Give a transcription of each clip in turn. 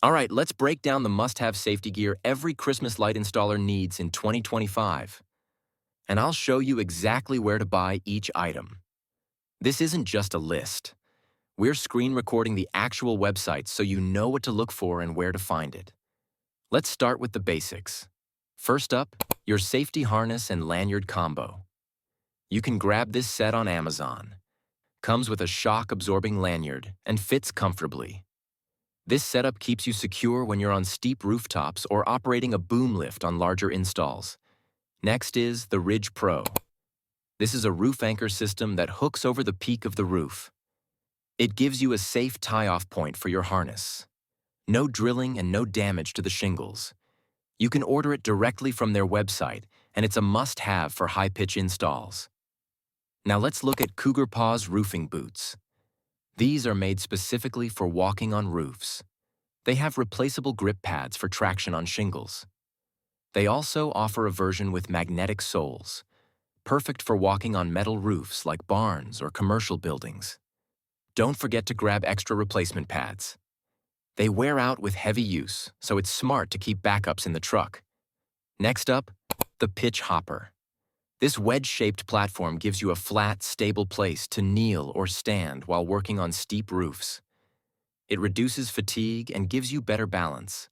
All right, let's break down the must-have safety gear every Christmas light installer needs in 2025. And I'll show you exactly where to buy each item. This isn't just a list. We're screen recording the actual website so you know what to look for and where to find it. Let's start with the basics. First up, your safety harness and lanyard combo. You can grab this set on Amazon. Comes with a shock-absorbing lanyard and fits comfortably. This setup keeps you secure when you're on steep rooftops or operating a boom lift on larger installs. Next is the Ridge Pro. This is a roof anchor system that hooks over the peak of the roof. It gives you a safe tie-off point for your harness. No drilling and no damage to the shingles. You can order it directly from their website, and it's a must-have for high-pitch installs. Now let's look at Cougar Paws roofing boots. These are made specifically for walking on roofs. They have replaceable grip pads for traction on shingles. They also offer a version with magnetic soles, perfect for walking on metal roofs like barns or commercial buildings. Don't forget to grab extra replacement pads. They wear out with heavy use, so it's smart to keep backups in the truck. Next up, the Pitch Hopper. This wedge-shaped platform gives you a flat, stable place to kneel or stand while working on steep roofs. It reduces fatigue and gives you better balance.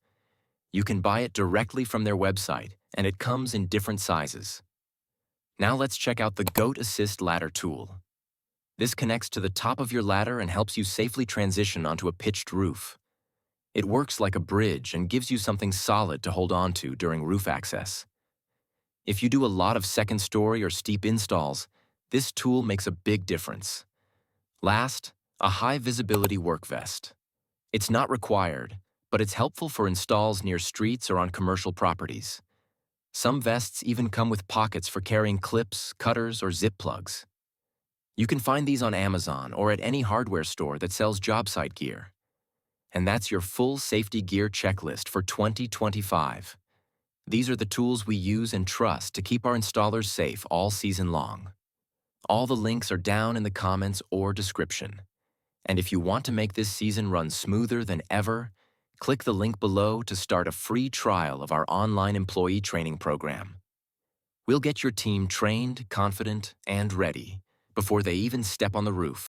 You can buy it directly from their website, and it comes in different sizes. Now let's check out the Goat Assist Ladder tool. This connects to the top of your ladder and helps you safely transition onto a pitched roof. It works like a bridge and gives you something solid to hold on to during roof access. If you do a lot of second-story or steep installs, this tool makes a big difference. Last, a high-visibility work vest. It's not required, but it's helpful for installs near streets or on commercial properties. Some vests even come with pockets for carrying clips, cutters, or zip plugs. You can find these on Amazon or at any hardware store that sells job site gear. And that's your full safety gear checklist for 2025. These are the tools we use and trust to keep our installers safe all season long. All the links are down in the comments or description. And if you want to make this season run smoother than ever, click the link below to start a free trial of our online employee training program. We'll get your team trained, confident, and ready before they even step on the roof.